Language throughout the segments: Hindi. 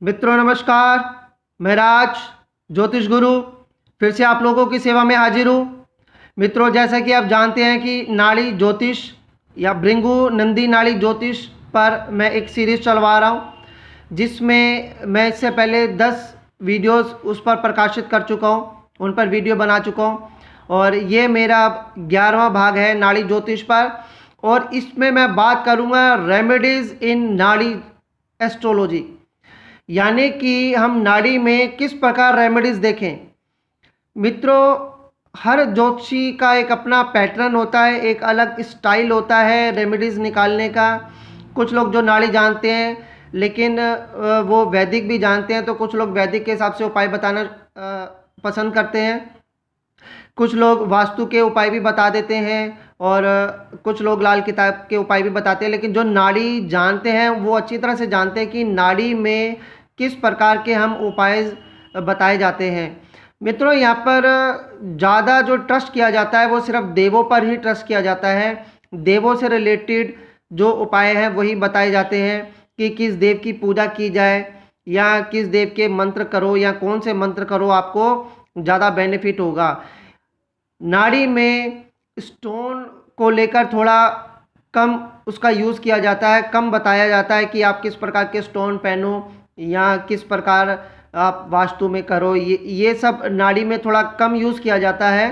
मित्रों नमस्कार। मैं राज ज्योतिष गुरु फिर से आप लोगों की सेवा में हाजिर हूँ। मित्रों, जैसा कि आप जानते हैं कि नाड़ी ज्योतिष या भृंगु नंदी नाड़ी ज्योतिष पर मैं एक सीरीज़ चलवा रहा हूँ, जिसमें मैं इससे पहले 10 वीडियोस उस पर प्रकाशित कर चुका हूँ, उन पर वीडियो बना चुका हूँ और ये मेरा 11वां भाग है नाड़ी ज्योतिष पर। और इसमें मैं बात करूँगा रेमेडीज़ इन नाड़ी एस्ट्रोलॉजी, यानी कि हम नाड़ी में किस प्रकार रेमेडीज देखें। मित्रों, हर ज्योतिषी का एक अपना पैटर्न होता है, एक अलग स्टाइल होता है रेमेडीज निकालने का। कुछ लोग जो नाड़ी जानते हैं लेकिन वो वैदिक भी जानते हैं, तो कुछ लोग वैदिक के हिसाब से उपाय बताना पसंद करते हैं। कुछ लोग वास्तु के उपाय भी बता देते हैं और कुछ लोग लाल किताब के उपाय भी बताते हैं। लेकिन जो नाड़ी जानते हैं वो अच्छी तरह से जानते हैं कि नाड़ी में किस प्रकार के हम उपाय बताए जाते हैं। मित्रों, यहाँ पर ज़्यादा जो ट्रस्ट किया जाता है वो सिर्फ देवों पर ही ट्रस्ट किया जाता है। देवों से रिलेटेड जो उपाय हैं वही बताए जाते हैं कि किस देव की पूजा की जाए या किस देव के मंत्र करो या कौन से मंत्र करो आपको ज़्यादा बेनिफिट होगा। नाड़ी में स्टोन को लेकर थोड़ा कम उसका यूज़ किया जाता है, कम बताया जाता है कि आप किस प्रकार के स्टोन पहनो या किस प्रकार आप वास्तु में करो। ये सब नाड़ी में थोड़ा कम यूज़ किया जाता है।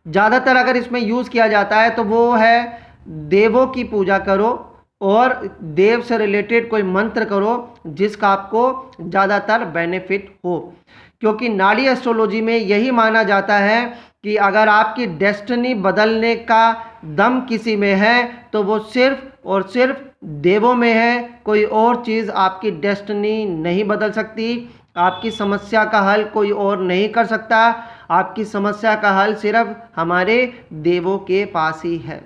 ज़्यादातर अगर इसमें यूज़ किया जाता है तो वो है देवों की पूजा करो और देव से रिलेटेड कोई मंत्र करो जिसका आपको ज़्यादातर बेनिफिट हो। क्योंकि नाड़ी एस्ट्रोलॉजी में यही माना जाता है कि अगर आपकी डेस्टिनी बदलने का दम किसी में है तो वो सिर्फ और सिर्फ देवों में है। कोई और चीज़ आपकी डेस्टिनी नहीं बदल सकती। आपकी समस्या का हल कोई और नहीं कर सकता। आपकी समस्या का हल सिर्फ हमारे देवों के पास ही है।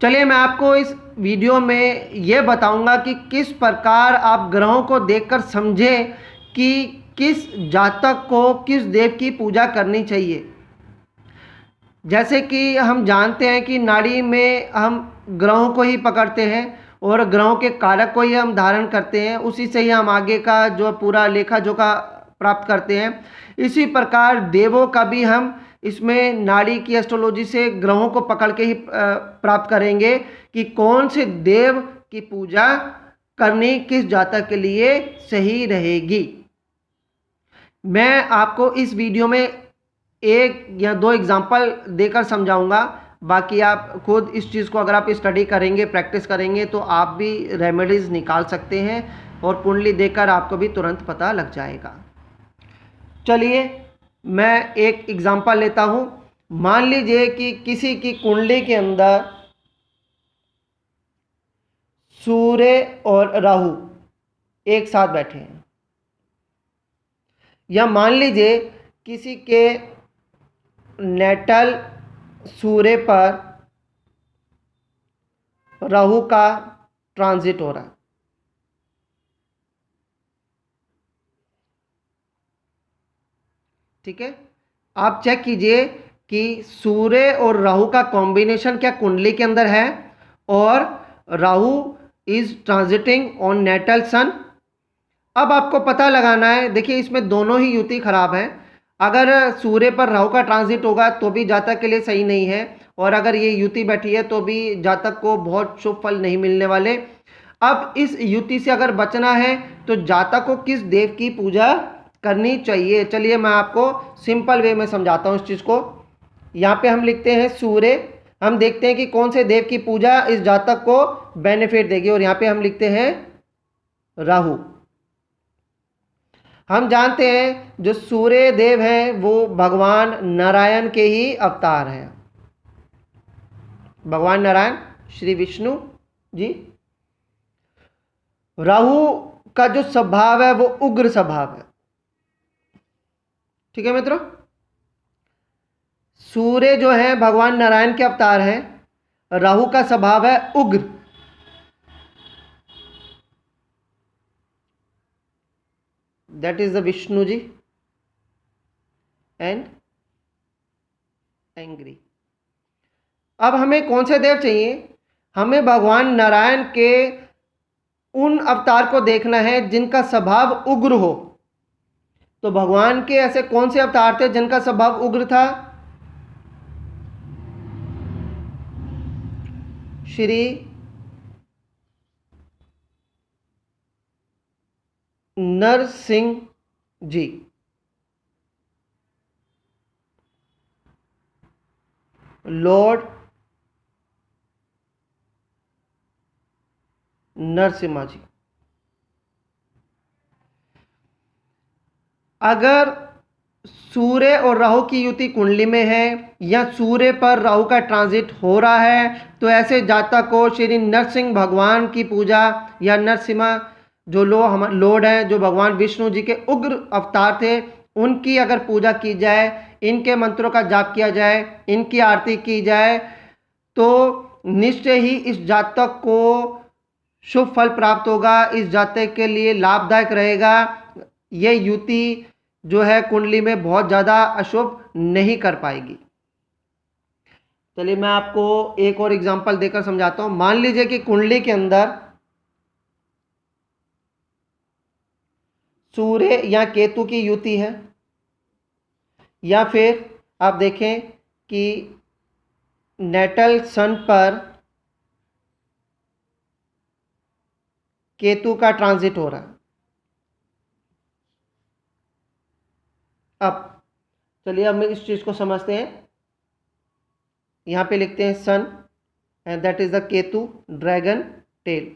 चलिए, मैं आपको इस वीडियो में ये बताऊंगा कि किस प्रकार आप ग्रहों को देखकर समझें कि किस जातक को किस देव की पूजा करनी चाहिए। जैसे कि हम जानते हैं कि नाड़ी में हम ग्रहों को ही पकड़ते हैं और ग्रहों के कारक को ही हम धारण करते हैं, उसी से ही हम आगे का जो पूरा लेखा जोखा प्राप्त करते हैं। इसी प्रकार देवों का भी हम इसमें नाड़ी की एस्ट्रोलॉजी से ग्रहों को पकड़ के ही प्राप्त करेंगे कि कौन से देव की पूजा करनी किस जातक के लिए सही रहेगी। मैं आपको इस वीडियो में 1 या 2 एग्जाम्पल देकर समझाऊंगा। बाकी आप खुद इस चीज़ को अगर आप स्टडी करेंगे, प्रैक्टिस करेंगे तो आप भी रेमेडीज़ निकाल सकते हैं और कुंडली देखकर आपको भी तुरंत पता लग जाएगा। चलिए, मैं एक एग्जाम्पल लेता हूँ। मान लीजिए कि किसी की कुंडली के अंदर सूर्य और राहु एक साथ बैठे हैं, या मान लीजिए किसी के नेटल सूर्य पर राहु का ट्रांजिट हो रहा है। ठीक है, आप चेक कीजिए कि सूर्य और राहु का कॉम्बिनेशन क्या कुंडली के अंदर है, और Rahu is transiting on natal sun. अब आपको पता लगाना है, देखिए इसमें दोनों ही युति खराब है। अगर सूर्य पर राहु का ट्रांजिट होगा तो भी जातक के लिए सही नहीं है, और अगर ये युति बैठी है तो भी जातक को बहुत शुभ फल नहीं मिलने वाले। अब इस युति से अगर बचना है तो जातक को किस देव की पूजा करनी चाहिए, चलिए मैं आपको सिंपल वे में समझाता हूँ इस चीज़ को। यहाँ पे हम लिखते हैं सूर्य, हम देखते हैं कि कौन से देव की पूजा इस जातक को बेनिफिट देगी, और यहाँ पे हम लिखते हैं राहु। हम जानते हैं जो सूर्य देव हैं वो भगवान नारायण के ही अवतार हैं। भगवान नारायण श्री विष्णु जी। राहु का जो स्वभाव है वो उग्र स्वभाव है। ठीक है मित्रों, सूर्य जो है भगवान नारायण के अवतार हैं, राहु का स्वभाव है उग्र। That is the Vishnu ji and angry. अब हमें कौन से देव चाहिए? हमें भगवान नारायण के उन अवतार को देखना है जिनका स्वभाव उग्र हो। तो भगवान के ऐसे कौन से अवतार थे जिनका स्वभाव उग्र था? श्री नरसिंह जी। लॉर्ड नरसिम्हा जी। अगर सूर्य और राहु की युति कुंडली में है या सूर्य पर राहु का ट्रांजिट हो रहा है तो ऐसे जातक को श्री नरसिंह भगवान की पूजा या नरसिम्हा जो लॉर्ड हैं, जो भगवान विष्णु जी के उग्र अवतार थे, उनकी अगर पूजा की जाए, इनके मंत्रों का जाप किया जाए, इनकी आरती की जाए तो निश्चय ही इस जातक को शुभ फल प्राप्त होगा। इस जातक के लिए लाभदायक रहेगा। ये युति जो है कुंडली में बहुत ज़्यादा अशुभ नहीं कर पाएगी। चलिए मैं आपको एक और एग्जांपल देकर समझाता हूँ। मान लीजिए कि कुंडली के अंदर सूर्य या केतु की युति है, या फिर आप देखें कि नेटल सन पर केतु का ट्रांजिट हो रहा है। अब चलिए अब हम इस चीज़ को समझते हैं। यहाँ पे लिखते हैं sun and that is the Ketu dragon tail.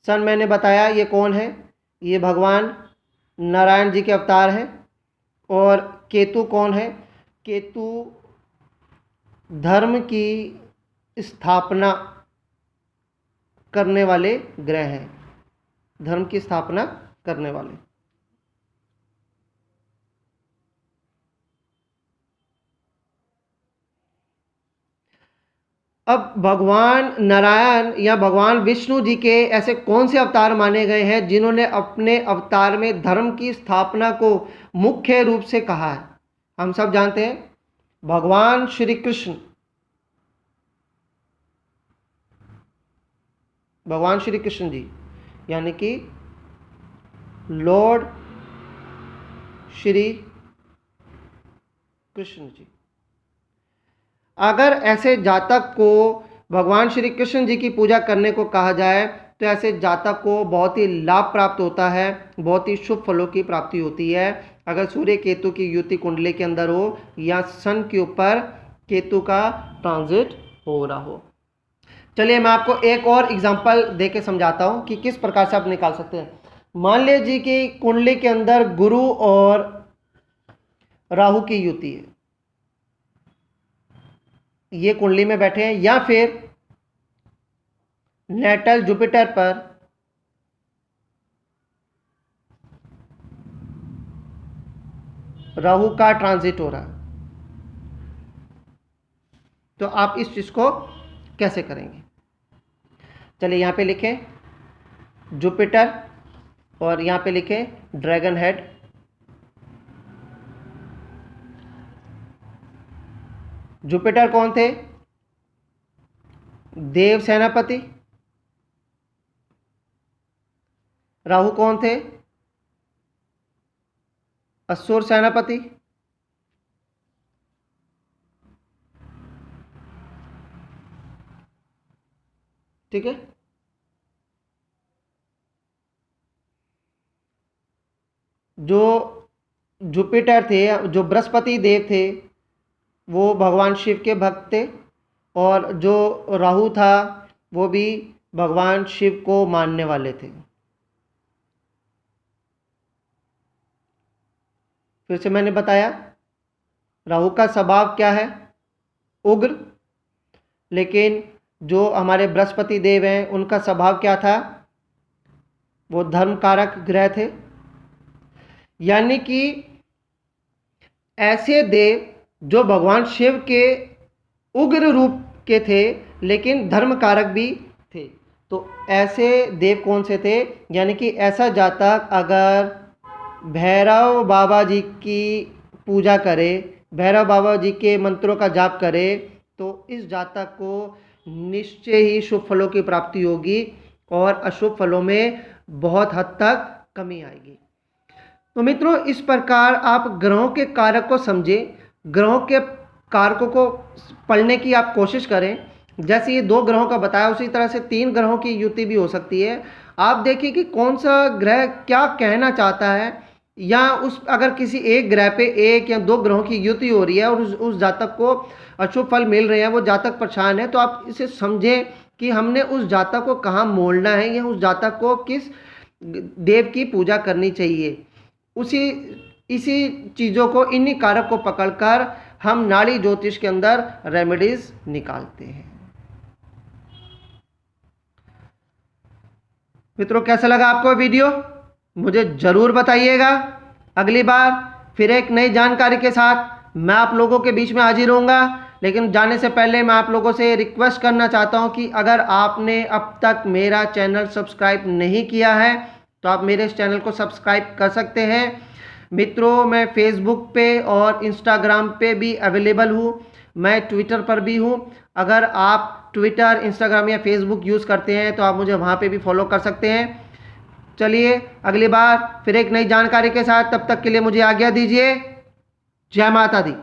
Sun मैंने बताया ये कौन है, ये भगवान नारायण जी के अवतार हैं। और केतु कौन है? केतु धर्म की स्थापना करने वाले ग्रह हैं, धर्म की स्थापना करने वाले। अब भगवान नारायण या भगवान विष्णु जी के ऐसे कौन से अवतार माने गए हैं जिन्होंने अपने अवतार में धर्म की स्थापना को मुख्य रूप से कहा है? हम सब जानते हैं भगवान श्री कृष्ण, भगवान श्री कृष्ण जी यानी कि लॉर्ड श्री कृष्ण जी। अगर ऐसे जातक को भगवान श्री कृष्ण जी की पूजा करने को कहा जाए तो ऐसे जातक को बहुत ही लाभ प्राप्त होता है, बहुत ही शुभ फलों की प्राप्ति होती है। अगर सूर्य केतु की युति कुंडली के अंदर हो या सन के ऊपर केतु का ट्रांजिट हो रहा हो। चलिए मैं आपको एक और एग्जांपल दे के समझाता हूँ कि किस प्रकार से आप निकाल सकते हैं। मान लीजिए कि कुंडली के अंदर गुरु और राहु की युति है, ये कुंडली में बैठे हैं, या फिर नेटल जुपिटर पर राहु का ट्रांजिट हो रहा है, तो आप इस चीज को कैसे करेंगे? चलिए यहां पे लिखें जुपिटर और यहां पे लिखें ड्रैगन हेड। जुपिटर कौन थे? देव सेनापति। राहु कौन थे? असुर सेनापति। ठीक है। जो जुपिटर थे, जो बृहस्पति देव थे, वो भगवान शिव के भक्त थे, और जो राहु था वो भी भगवान शिव को मानने वाले थे। फिर से मैंने बताया राहु का स्वभाव क्या है? उग्र। लेकिन जो हमारे बृहस्पति देव हैं उनका स्वभाव क्या था? वो धर्म कारक ग्रह थे। यानी कि ऐसे देव जो भगवान शिव के उग्र रूप के थे लेकिन धर्म कारक भी थे। तो ऐसे देव कौन से थे? यानी कि ऐसा जातक अगर भैरव बाबा जी की पूजा करे, भैरव बाबा जी के मंत्रों का जाप करे, तो इस जातक को निश्चय ही शुभ फलों की प्राप्ति होगी। और अशुभ फलों में बहुत हद तक कमी आएगी। तो मित्रों, इस प्रकार आप ग्रहों के कारक को समझें, ग्रहों के कारकों को पढ़ने की आप कोशिश करें। जैसे ये 2 ग्रहों का बताया, उसी तरह से 3 ग्रहों की युति भी हो सकती है। आप देखिए कि कौन सा ग्रह क्या कहना चाहता है, या उस अगर किसी एक ग्रह पे 1 या 2 ग्रहों की युति हो रही है और उस जातक को अशुभ फल मिल रहे हैं, वो जातक परेशान है, तो आप इसे समझें कि हमने उस जातक को कहाँ मोड़ना है या उस जातक को किस देव की पूजा करनी चाहिए। इसी चीज़ों को, इन्हीं कारक को पकड़कर हम नाड़ी ज्योतिष के अंदर रेमेडीज निकालते हैं। मित्रों, कैसा लगा आपको वीडियो, मुझे ज़रूर बताइएगा। अगली बार फिर एक नई जानकारी के साथ मैं आप लोगों के बीच में हाजिर होऊंगा। लेकिन जाने से पहले मैं आप लोगों से रिक्वेस्ट करना चाहता हूं कि अगर आपने अब तक मेरा चैनल सब्सक्राइब नहीं किया है तो आप मेरे इस चैनल को सब्सक्राइब कर सकते हैं। मित्रों, मैं फेसबुक पे और इंस्टाग्राम पे भी अवेलेबल हूँ, मैं ट्विटर पर भी हूँ। अगर आप ट्विटर, इंस्टाग्राम या फेसबुक यूज़ करते हैं तो आप मुझे वहाँ पे भी फॉलो कर सकते हैं। चलिए अगली बार फिर एक नई जानकारी के साथ, तब तक के लिए मुझे आज्ञा दीजिए। जय माता दी।